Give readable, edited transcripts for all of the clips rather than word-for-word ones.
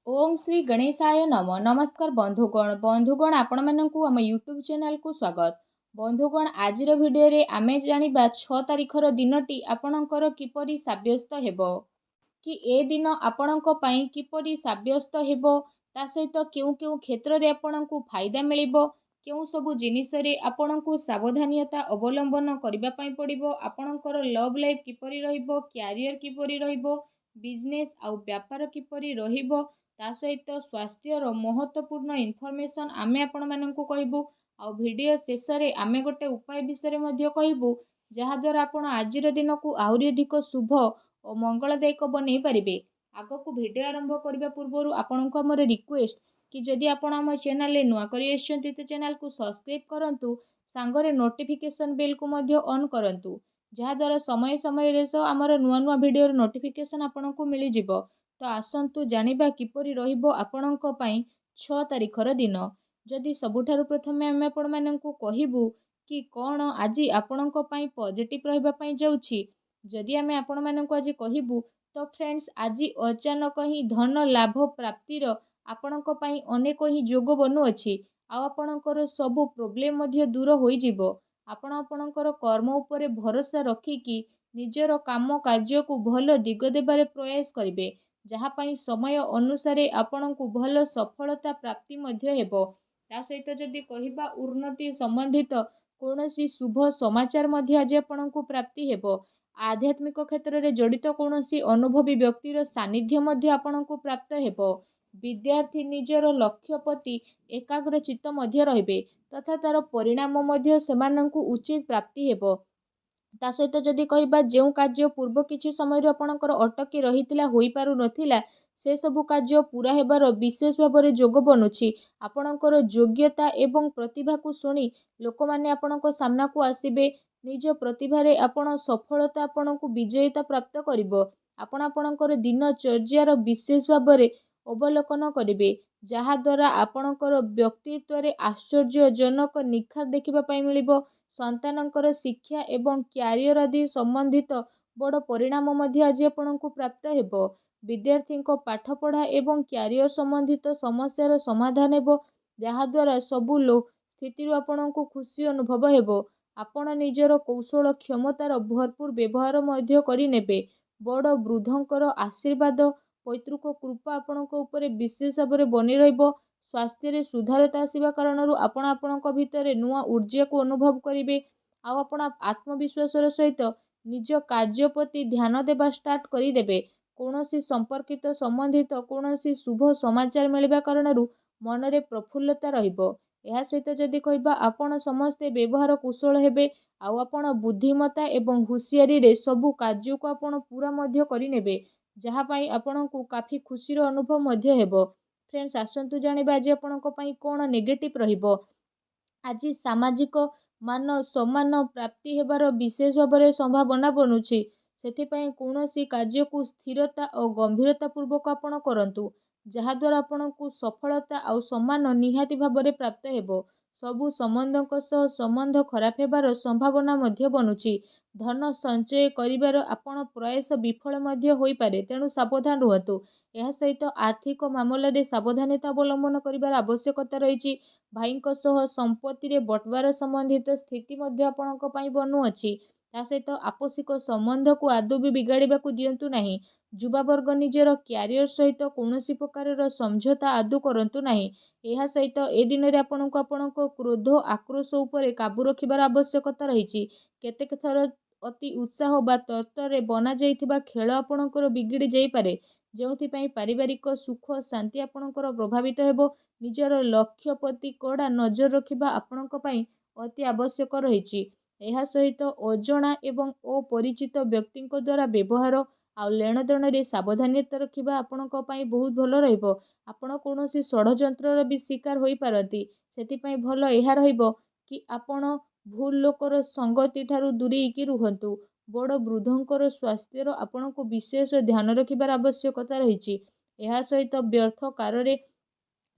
ओम श्री गणेशाय नम नमस्कार बंधुगण आपण मानकु आम यूट्यूब चैनल को स्वागत। बंधुगण आज भिडियो रे आमे जानिबा 6 तारिखर दिनटी आपणकर किपरि साब्यस्त हेबो कि ए दिन आपणक पई किपरि साब्यस्त हेबो ता सहित केउ केउ क्षेत्र रे आपणकु फायदा मिलिबो केउ सबु जिनिस रे आपणकु सावधानियता अवलंबन करिबा पई पड़िबो आपणकर लव लाइफ किपरि रहिबो कैरियर किपरि रहिबो बिजनेस आउ व्यापार किपरि रहिबो ता सहित स्वास्थ्यर महत्वपूर्ण इनफॉरमेशन आमे आपण मानकु कहबू आ वीडियो शेष रे आमे गोटे उपाय विषय मध्ये कहबू जहा द्वारा आपण आजिर दिन को आहुरी अधिक शुभ और मंगलदायक बनै पारिबे। आगो को वीडियो आरंभ करबा पूर्व आपण को हमर रिक्वेस्ट कि जदि आपण हम चैनल ले नुआ करी आछंती तो चैनल को सब्सक्राइब करंतु सांगरे नोटिफिकेशन बेल को मध्ये ऑन करंतु जहा द्वारा समय समय रे हमर नुआ नुआ वीडियो नोटिफिकेशन आपण को मिली जिवो। तो आसंतु जानिबा किपरि रहिबो आपणक पई 6 तारिखर दिन। जदि सबुठारु प्रथमे आमे आपण माननकु कहिबू कि कोन आजि आपणक पई पॉजिटिव रहिबा पई जाउछि। जदि आमे आपण माननकु आजि कहिबू तो फ्रेंड्स आजि अचानक ही धन लाभ प्राप्तिर आपणक पई अनेक ही जोग बनु अछि आ आपणकर सब प्रॉब्लम मध्ये दूर होई जिवो। आपण आपणकर कर्म उपरे भरोसा रखी कि निजर काम कार्य को भल दिग देबारे प्रयास करिवे जहा पई समय अनुसारे आपणकु भल सफलता प्राप्ति मध्ये हेबो। ता सहित जदि कहिबा उन्नति संबंधित कोनोसी शुभ समाचार मध्ये आज आपणकु प्राप्ति हेबो। आध्यात्मिक क्षेत्र रे जड़ित कोनोसी अनुभवी व्यक्तिर सानिध्य मध्ये आपणकु प्राप्त हेबो। विद्यार्थी निजर लक्ष्य प्रति एकाग्र चित्त मध्ये रहिबे तथा तार परिणाम मध्ये सेमानंकु उचित प्राप्ति हेबो। ता सहित जदि कहिबा जेउ कार्य पूर्व किछि समय आपणकर अटकी रहितिला होई पारु नथिला से सबु कार्य पूरा हेबार विशेष भाବରେ जोग बनुछि। आपणकर योग्यता एवं प्रतिभा को सुनी लोक माने आपणक सामना को आसीबे निज प्रतिभा रे आपण सफलता आपणकु विजयता प्राप्त करिवो। आपण आपणकर दिनचर्यार विशेष भाବରେ अवलोकन करिवे जहा द्वारा आपणकर व्यक्तित्व रे आश्चर्यजनक निखार देखिबा पई मिलिबो। संतानकर शिक्षा एवं कैरियर आदि संबंधित बड़ परिणाम मध्ये आज आपणकु प्राप्त हेबो। विद्यार्थी को पाठ पढ़ा एवं कैरियर संबंधित समस्यार समाधान हेबो जहा द्वारा सबु स्थिति आपणकु खुशी अनुभव हेबो। आपण निजर कौशल क्षमतार भरपूर व्यवहार मध्ये करि नेबे। बड़ वृद्धंकर आशीर्वाद पैतृक कृपा आपणक उपरे विशेष भाବରେ बनि रहिबो। स्वास्थ्य रे सुधारता आसीबा कारणरू आपण आपणक भितरे नुआ ऊर्जा को अनुभव करिवे आ आपण आत्मविश्वासर सहित निज कार्य प्रति ध्यान देबा स्टार्ट करि देबे। कोनोसी संपर्कित संबंधित कोनोसी शुभ समाचार मिलबा कारणरू मनरे प्रफुल्लता रहिबो। एहा सहित जदि कहिबा आपण समस्ते व्यवहार कुशल हेबे आ आपण बुद्धिमता एवं हुशियारी रे सबु कार्य को आपण पूरा मध्य करि नेबे जहा पई आपणकु काफी खुशीर अनुभव मध्य हेबो। फ्रेंड्स आसंतु जानिबा आज आपणक पई कोन नेगेटिव रहिबो। आज सामाजिक मान सम्मान प्राप्ति हेबार विशेष भाବରେ संभावना बनुछि सेथिपई कोनोसी कार्य को स्थिरता और गंभीरता पूर्वक आपण करंतु जहा द्वारा आपणकु सफलता और सम्मान निहाती भाବରେ प्राप्त हेबो। सबु संबंधक सह संबंध खराब हेबार संभावना मध्य बनुछि। धन संचय करिबार आपण प्रयास विफल मध्य होई पारे तेणु सावधान रुहतु। एहा सहित आर्थिक मामला रे सावधानता अवलंबन करिबार आवश्यकता रहिछि। भाईଙ୍କ सह संपत्ति रे बटवार संबंधित स्थिति मध्य आपणक पई बनु अछि। ता सहित आपसिक संबंध को आदौ भी बिगाड़िबा को दियंतु नाही। युवा वर्ग निजर कैरियर सहित कोनोसी प्रकारर समझौता आदौ करंतु नाही। एहा सहित ए दिन रे आपणक क्रोध आक्रोश उपरे काबू रखिबार आवश्यकता रहिछि। केतेक थर अति उत्साह बा तत्वरे बना जाइथिबा खेल आपणकर बिगिड़ी जाई पारे जेउथि पारिवारिक सुख शांति आपणकर प्रभावित हेबो। निजर लक्ष्य प्रति कड़ा नजर रखिबा आपणक पई अति आवश्यक रहिछि। एहा सहित अजणा एवं अपरिचित व्यक्तिଙ୍କ द्वारा व्यवहार आ लेणदेण रे सावधानता रखिबा आपणक पई बहुत भल रहिबो। आपण कोनोसी षडयंत्रर भी शिकार होई पारती सेथिपई भल एहा रहिबो कि आपण भूल लोकर संगति ठारू दूरी की रुहंतु। बड़ वृद्धंकर स्वास्थ्यर आपणको विशेष ध्यान रखिबार आवश्यकता रहिछि। एहा सहित व्यर्थ काररे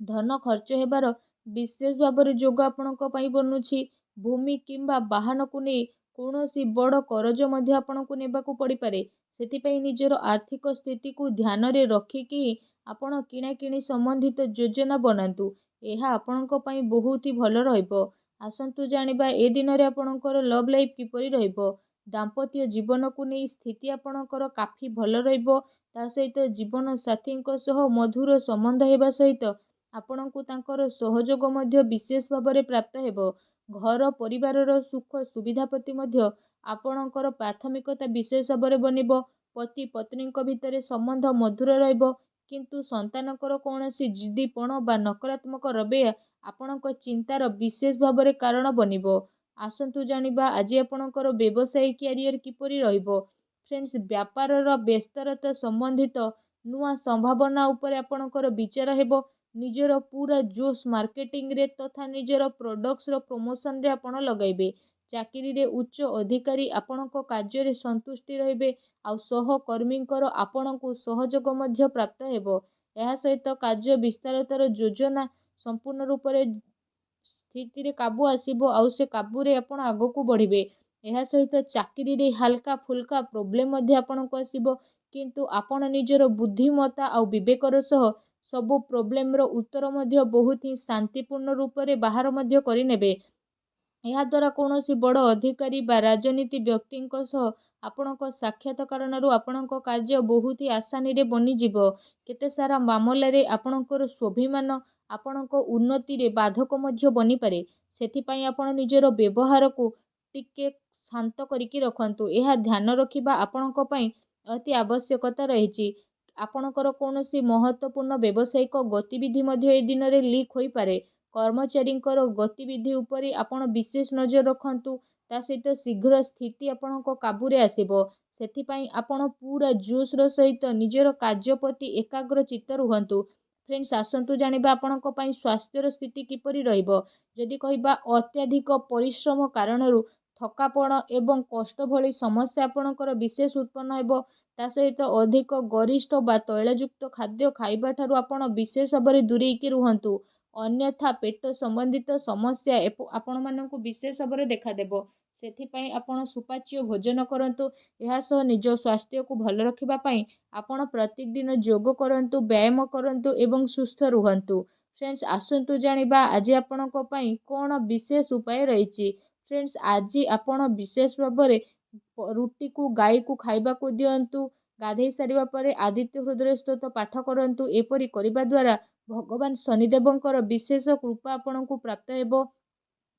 धन खर्च हेबार विशेष भाବରେ जोग आपणक पई बनुछि। भूमि किंबा वाहन को नै कोनोसी बड़ करज मध्य आपणको नेबाकू पड़ी पारे सेथिपई निजर आर्थिक स्थिति को ध्यान रे रखिकी ଆପଣ କିଣାକିଣି ସମ୍ବନ୍ଧିତ ଯୋଜନା ବନାନ୍ତୁ। ଏହା ଆପଣଙ୍କ ପାଇଁ ବହୁତ ହି ଭଲ ରହିବ। ଆସନ୍ତୁ ଜାଣିବା ଏ ଦିନରେ ଆପଣଙ୍କର ଲଭ୍ ଲାଇଫ୍ କିପରି ରହିବ। ଦାମ୍ପତ୍ୟ ଜୀବନକୁ ନେଇ ସ୍ଥିତି ଆପଣଙ୍କର କାଫି ଭଲ ରହିବ। ତା ସହିତ ଜୀବନ ସାଥୀଙ୍କ ସହ ମଧୁର ସମ୍ବନ୍ଧ ହେବା ସହିତ ଆପଣଙ୍କୁ ତାଙ୍କର ସହଯୋଗ ମଧ୍ୟ ବିଶେଷ ଭାବରେ ପ୍ରାପ୍ତ ହେବ। ଘର ପରିବାରର ସୁଖ ସୁବିଧା ପ୍ରତି ମଧ୍ୟ ଆପଣଙ୍କର ପ୍ରାଥମିକତା ବିଶେଷ ଭାବରେ ବନିବ। ପତି ପତ୍ନୀଙ୍କ ଭିତରେ ସମ୍ବନ୍ଧ ମଧୁର ରହିବ, କିନ୍ତୁ ସନ୍ତାନଙ୍କର କୌଣସି ଜିଦ୍ଦିପଣ ବା ନକାରାତ୍ମକ ରବୈୟା ଆପଣଙ୍କ ଚିନ୍ତାର ବିଶେଷ ଭାବରେ କାରଣ ବନିବ। ଆସନ୍ତୁ ଜାଣିବା ଆଜି ଆପଣଙ୍କର ବ୍ୟବସାୟୀ କ୍ୟାରିୟର କିପରି ରହିବ। ଫ୍ରେଣ୍ଡସ୍, ବ୍ୟାପାରର ବିସ୍ତାରତା ସମ୍ବନ୍ଧିତ ନୂଆ ସମ୍ଭାବନା ଉପରେ ଆପଣଙ୍କର ବିଚାର ହେବ। ନିଜର ପୁରା ଜୋସ୍ ମାର୍କେଟିଂରେ ତଥା ନିଜର ପ୍ରଡକ୍ଟସର ପ୍ରମୋସନରେ ଆପଣ ଲଗାଇବେ। ଚାକିରିରେ ଉଚ୍ଚ ଅଧିକାରୀ ଆପଣଙ୍କ କାର୍ଯ୍ୟରେ ସନ୍ତୁଷ୍ଟି ରହିବେ, ଆଉ ସହକର୍ମୀଙ୍କର ଆପଣଙ୍କୁ ସହଯୋଗ ମଧ୍ୟ ପ୍ରାପ୍ତ ହେବ। ଏହା ସହିତ କାର୍ଯ୍ୟ ବିସ୍ତାରତାର ଯୋଜନା ସମ୍ପୂର୍ଣ୍ଣ ରୂପରେ ସ୍ଥିତିରେ କାବୁ ଆସିବ, ଆଉ ସେ କାବୁରେ ଆପଣ ଆଗକୁ ବଢ଼ିବେ। ଏହା ସହିତ ଚାକିରିରେ ହାଲକା ଫୁଲକା ପ୍ରୋବ୍ଲେମ୍ ମଧ୍ୟ ଆପଣଙ୍କୁ ଆସିବ, କିନ୍ତୁ ଆପଣ ନିଜର ବୁଦ୍ଧିମତ୍ତା ଆଉ ବିବେକର ସହ ସବୁ ପ୍ରୋବ୍ଲେମର ଉତ୍ତର ମଧ୍ୟ ବହୁତ ହିଁ ଶାନ୍ତିପୂର୍ଣ୍ଣ ରୂପରେ ବାହାର ମଧ୍ୟ କରିନେବେ। ଏହାଦ୍ୱାରା କୌଣସି ବଡ଼ ଅଧିକାରୀ ବା ରାଜନୀତି ବ୍ୟକ୍ତିଙ୍କ ସହ ଆପଣଙ୍କ ସାକ୍ଷାତ କାରଣରୁ ଆପଣଙ୍କ କାର୍ଯ୍ୟ ବହୁତ ହି ଆସାନୀରେ ବନିଯିବ। କେତେ ସାରା ମାମଲାରେ ଆପଣଙ୍କର ସ୍ୱାଭିମାନ ଆପଣଙ୍କ ଉନ୍ନତିରେ ବାଧକ ମଧ୍ୟ ବନିପାରେ। ସେଥିପାଇଁ ଆପଣ ନିଜର ବ୍ୟବହାରକୁ ଟିକେ ଶାନ୍ତ କରିକି ରଖନ୍ତୁ। ଏହା ଧ୍ୟାନ ରଖିବା ଆପଣଙ୍କ ପାଇଁ ଅତି ଆବଶ୍ୟକତା ରହିଛି। ଆପଣଙ୍କର କୌଣସି ମହତ୍ତ୍ୱପୂର୍ଣ୍ଣ ବ୍ୟବସାୟିକ ଗତିବିଧି ମଧ୍ୟ ଏ ଦିନରେ ଲିକ୍ ହୋଇପାରେ। କର୍ମଚାରୀଙ୍କର ଗତିବିଧି ଉପରେ ଆପଣ ବିଶେଷ ନଜର ରଖନ୍ତୁ। ତା ସହିତ ଶୀଘ୍ର ସ୍ଥିତି ଆପଣଙ୍କ କାବୁରେ ଆସିବ। ସେଥିପାଇଁ ଆପଣ ପୁରା ଜୋସ୍ର ସହିତ ନିଜର କାର୍ଯ୍ୟ ପ୍ରତି ଏକାଗ୍ର ଚିତ୍ତ ରୁହନ୍ତୁ। ଫ୍ରେଣ୍ଡସ୍, ଆସନ୍ତୁ ଜାଣିବା ଆପଣଙ୍କ ପାଇଁ ସ୍ୱାସ୍ଥ୍ୟର ସ୍ଥିତି କିପରି ରହିବ। ଯଦି କହିବା ଅତ୍ୟଧିକ ପରିଶ୍ରମ କାରଣରୁ ଥକାପଣ ଏବଂ କଷ୍ଟ ଭଳି ସମସ୍ୟା ଆପଣଙ୍କର ବିଶେଷ ଉତ୍ପନ୍ନ ହେବ। ତା ସହିତ ଅଧିକ ଗରିଷ୍ଠ ବା ତୈଳଯୁକ୍ତ ଖାଦ୍ୟ ଖାଇବାଠାରୁ ଆପଣ ବିଶେଷ ଭାବରେ ଦୂରେଇକି ରୁହନ୍ତୁ। ଅନ୍ୟଥା ପେଟ ସମ୍ବନ୍ଧିତ ସମସ୍ୟା ଆପଣମାନଙ୍କୁ ବିଶେଷ ଭାବରେ ଦେଖାଦେବ। ସେଥିପାଇଁ ଆପଣ ସୁପାଚ୍ୟ ଭୋଜନ କରନ୍ତୁ। ଏହା ସହ ନିଜ ସ୍ୱାସ୍ଥ୍ୟକୁ ଭଲ ରଖିବା ପାଇଁ ଆପଣ ପ୍ରତ୍ୟେକ ଦିନ ଯୋଗ କରନ୍ତୁ, ବ୍ୟାୟାମ କରନ୍ତୁ ଏବଂ ସୁସ୍ଥ ରୁହନ୍ତୁ। ଫ୍ରେଣ୍ଡସ୍, ଆସନ୍ତୁ ଜାଣିବା ଆଜି ଆପଣଙ୍କ ପାଇଁ କ'ଣ ବିଶେଷ ଉପାୟ ରହିଛି। ଫ୍ରେଣ୍ଡସ୍, ଆଜି ଆପଣ ବିଶେଷ ଭାବରେ ରୁଟିକୁ ଗାଈକୁ ଖାଇବାକୁ ଦିଅନ୍ତୁ। ଗାଧେଇ ସାରିବା ପରେ ଆଦିତ୍ୟ ହୃଦୟ ସ୍ତୋତ୍ର ପାଠ କରନ୍ତୁ। ଏପରି କରିବା ଦ୍ୱାରା ଭଗବାନ ଶନିଦେବଙ୍କର ବିଶେଷ କୃପା ଆପଣଙ୍କୁ ପ୍ରାପ୍ତ ହେବ।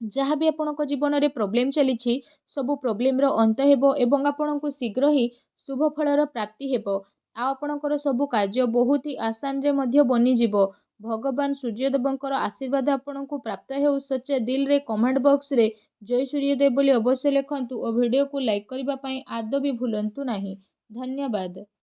ଯାହା ବି ଆପଣଙ୍କ ଜୀବନରେ ପ୍ରୋବ୍ଲେମ୍ ଚାଲିଛି, ସବୁ ପ୍ରୋବ୍ଲେମର ଅନ୍ତ ହେବ ଏବଂ ଆପଣଙ୍କୁ ଶୀଘ୍ର ହିଁ ଶୁଭ ଫଳର ପ୍ରାପ୍ତି ହେବ। ଆଉ ଆପଣଙ୍କର ସବୁ କାର୍ଯ୍ୟ ବହୁତ ହି ଆସାନରେ ମଧ୍ୟ ବନିଯିବ। ଭଗବାନ ସୂର୍ଯ୍ୟଦେବଙ୍କର ଆଶୀର୍ବାଦ ଆପଣଙ୍କୁ ପ୍ରାପ୍ତ ହେଉ। ସଚ୍ଚା ଦିଲରେ କମେଣ୍ଟ ବକ୍ସରେ ଜୟ ସୂର୍ଯ୍ୟଦେବ ବୋଲି ଅବଶ୍ୟ ଲେଖନ୍ତୁ ଓ ଭିଡ଼ିଓକୁ ଲାଇକ୍ କରିବା ପାଇଁ ଆଦୌ ବି ଭୁଲନ୍ତୁ ନାହିଁ। ଧନ୍ୟବାଦ।